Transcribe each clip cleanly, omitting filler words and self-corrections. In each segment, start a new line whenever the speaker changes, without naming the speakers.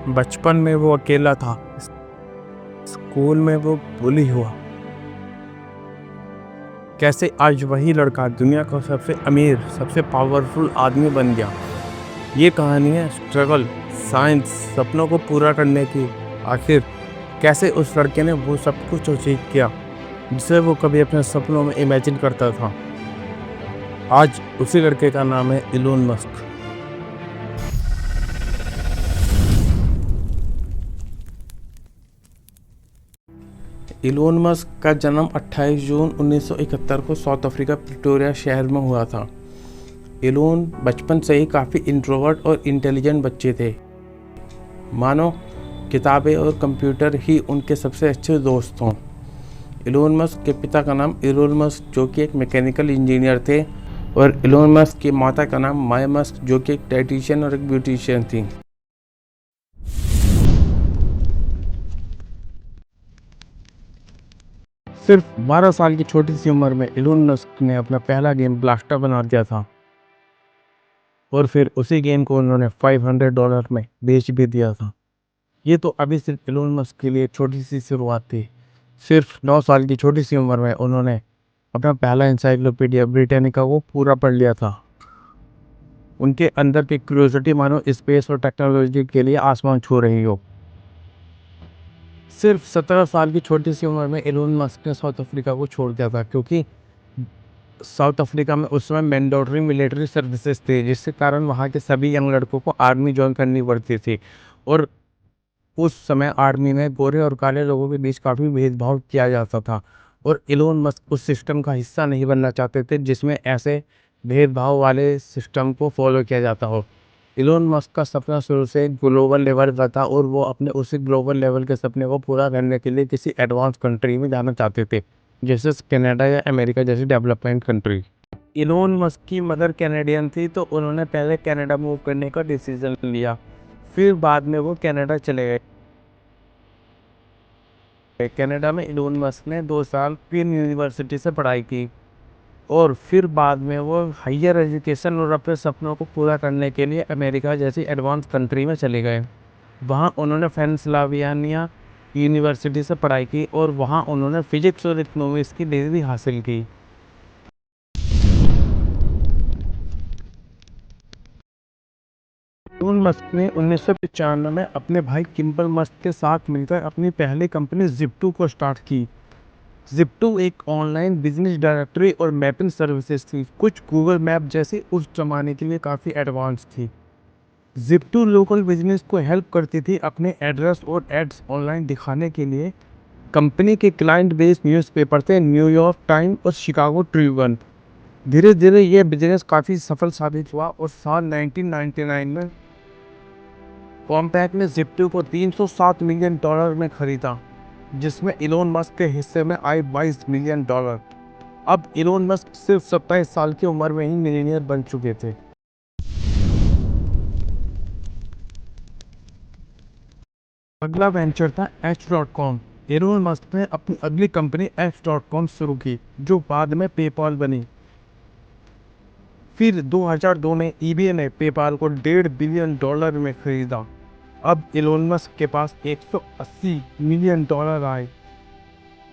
बचपन में वो अकेला था, स्कूल में वो बुली हुआ, कैसे आज वही लड़का दुनिया का सबसे अमीर, सबसे पावरफुल आदमी बन गया। ये कहानी है स्ट्रगल, साइंस, सपनों को पूरा करने की। आखिर कैसे उस लड़के ने वो सब कुछ अचीव किया जिसे वो कभी अपने सपनों में इमेजिन करता था। आज उसी लड़के का नाम है इलोन मस्क। इलोन मस्क का जन्म 28 जून 1971 को साउथ अफ्रीका प्रिटोरिया शहर में हुआ था। इलोन बचपन से ही काफ़ी इंट्रोवर्ट और इंटेलिजेंट बच्चे थे। मानो किताबें और कंप्यूटर ही उनके सबसे अच्छे दोस्त हों। इलोन मस्क के पिता का नाम इलोन मस्क जो कि एक मैकेनिकल इंजीनियर थे, और इलोन मस्क की माता का नाम माया मस्क जो कि एक डाइटिशियन और एक ब्यूटिशियन थी। सिर्फ 12 साल की छोटी सी उम्र में इलोन मस्क ने अपना पहला गेम ब्लास्टर बना दिया था, और फिर उसी गेम को उन्होंने $500 में बेच भी दिया था। ये तो अभी सिर्फ इलोन मस्क के लिए छोटी सी शुरुआत थी। सिर्फ 9 साल की छोटी सी उम्र में उन्होंने अपना पहला इंसाइक्लोपीडिया ब्रिटानिका को पूरा पढ़ लिया था। उनके अंदर की क्यूरियोसिटी मानो स्पेस और टेक्नोलॉजी के लिए आसमान छू रही हो। सिर्फ 17 साल की छोटी सी उम्र में इलोन मस्क ने साउथ अफ्रीका को छोड़ दिया था, क्योंकि साउथ अफ्रीका में उस समय मैंडेटरी मिलिट्री सर्विसेज थे, जिसके कारण वहाँ के सभी यंग लड़कों को आर्मी ज्वाइन करनी पड़ती थी। और उस समय आर्मी में गोरे और काले लोगों के बीच काफ़ी भेदभाव किया जाता था, और इलोन मस्क उस सिस्टम का हिस्सा नहीं बनना चाहते थे जिसमें ऐसे भेदभाव वाले सिस्टम को फॉलो किया जाता हो। इलोन मस्क का सपना शुरू से ग्लोबल लेवल का था, और वो अपने उसी ग्लोबल लेवल के सपने को पूरा करने के लिए किसी एडवांस कंट्री में जाना चाहते थे, जैसे कनाडा या अमेरिका जैसी डेवलपमेंट कंट्री। इलोन मस्क की मदर कैनेडियन थी, तो उन्होंने पहले कनाडा मूव करने का डिसीजन लिया। फिर बाद में वो कनाडा चले गए। कनाडा में इलोन मस्क ने 2 साल क्वीन यूनिवर्सिटी से पढ़ाई की, और फिर बाद में वो हायर एजुकेशन और अपने सपनों को पूरा करने के लिए अमेरिका जैसी एडवांस कंट्री में चले गए। वहाँ उन्होंने पेंसिल्वेनिया यूनिवर्सिटी से पढ़ाई की, और वहाँ उन्होंने फिजिक्स और इकोनॉमिक्स की डिग्री हासिल की। इलोन मस्क ने 1995 में अपने भाई किम्बल मस्क के साथ मिलकर अपनी पहली कंपनी जिप्टो को स्टार्ट की। जिप्टो एक ऑनलाइन बिजनेस डायरेक्टरी और मैपिंग सर्विसेज थी, कुछ गूगल मैप जैसी उस जमाने के लिए काफ़ी एडवांस थी। जिप्टो लोकल बिजनेस को हेल्प करती थी अपने एड्रेस और एड्स ऑनलाइन दिखाने के लिए। कंपनी के क्लाइंट बेस्ड न्यूज़पेपर थे न्यूयॉर्क टाइम और शिकागो ट्रिब्यून। धीरे धीरे यह बिजनेस काफ़ी सफल साबित हुआ, और साल 1999 में कॉम्पैक्ट ने जिप्टो को $307 मिलियन में खरीदा, जिसमें इलोन मस्क के हिस्से में आए $22 मिलियन। अब इलोन मस्क सिर्फ 27 साल की उम्र में ही मिलियनियर बन चुके थे। अगला वेंचर था H.com। इलोन मस्क ने अपनी अगली कंपनी H.com शुरू की, जो बाद में पेपाल बनी। फिर 2002 में eBay ने पेपाल को $1.5 बिलियन में खरीदा। अब इलोन मस्क के पास $180 मिलियन आए,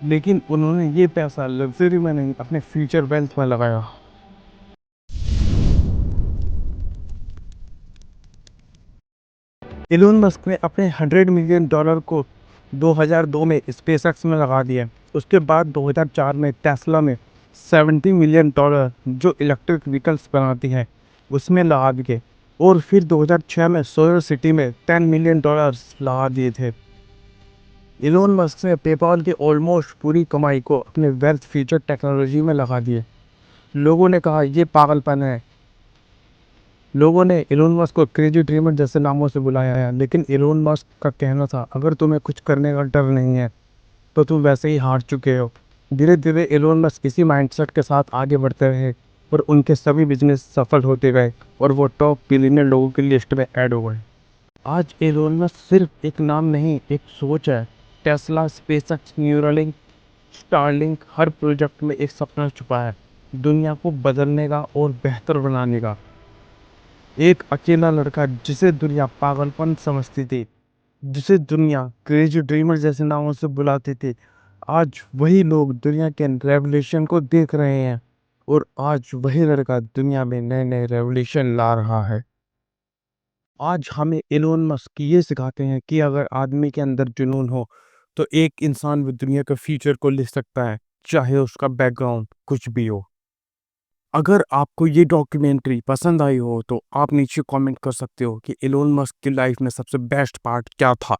लेकिन उन्होंने ये पैसा लग्जरी में नहीं, अपने फ्यूचर वेल्थ में लगाया। इलोन मस्क ने अपने $100 मिलियन को 2002 में स्पेसएक्स में लगा दिया। उसके बाद 2004 में टेस्ला में $70 मिलियन, जो इलेक्ट्रिक व्हीकल्स बनाती है, उसमें लगा दिए। और फिर 2006 में सोलर सिटी में $10 मिलियन लगा दिए थे। इलोन मस्क ने पेपाल की ऑलमोस्ट पूरी कमाई को अपने वेल्थ फ्यूचर टेक्नोलॉजी में लगा दिए। लोगों ने कहा ये पागलपन है। लोगों ने इलोन मस्क को क्रेजी ड्रीमर जैसे नामों से बुलाया है, लेकिन इलोन मस्क का कहना था अगर तुम्हें कुछ करने का डर नहीं है तो तुम वैसे ही हार चुके हो। धीरे धीरे इलोन मस्क इसी माइंडसेट के साथ आगे बढ़ते रहे, और उनके सभी बिजनेस सफल होते गए, और वो टॉप बिलियनर लोगों की लिस्ट में ऐड हो गए। आज एलोन मस्क सिर्फ एक नाम नहीं, एक सोच है। टेस्ला, स्पेसएक्स, न्यूरालिंक, स्टारलिंक, हर प्रोजेक्ट में एक सपना छुपा है, दुनिया को बदलने का और बेहतर बनाने का। एक अकेला लड़का जिसे दुनिया पागलपन समझती थी, जिसे दुनिया क्रेजी ड्रीमर जैसे नामों से बुलाते थे, आज वही लोग दुनिया के रेवोल्यूशन को देख रहे हैं और आज वही लड़का दुनिया में नए नए रेवोल्यूशन ला रहा है। आज हमें इलोन मस्क ये सिखाते हैं कि अगर आदमी के अंदर जुनून हो तो एक इंसान भी दुनिया के फ्यूचर को लिख सकता है, चाहे उसका बैकग्राउंड कुछ भी हो। अगर आपको ये डॉक्यूमेंट्री पसंद आई हो तो आप नीचे कमेंट कर सकते हो कि इलोन मस्क की लाइफ में सबसे बेस्ट पार्ट क्या था।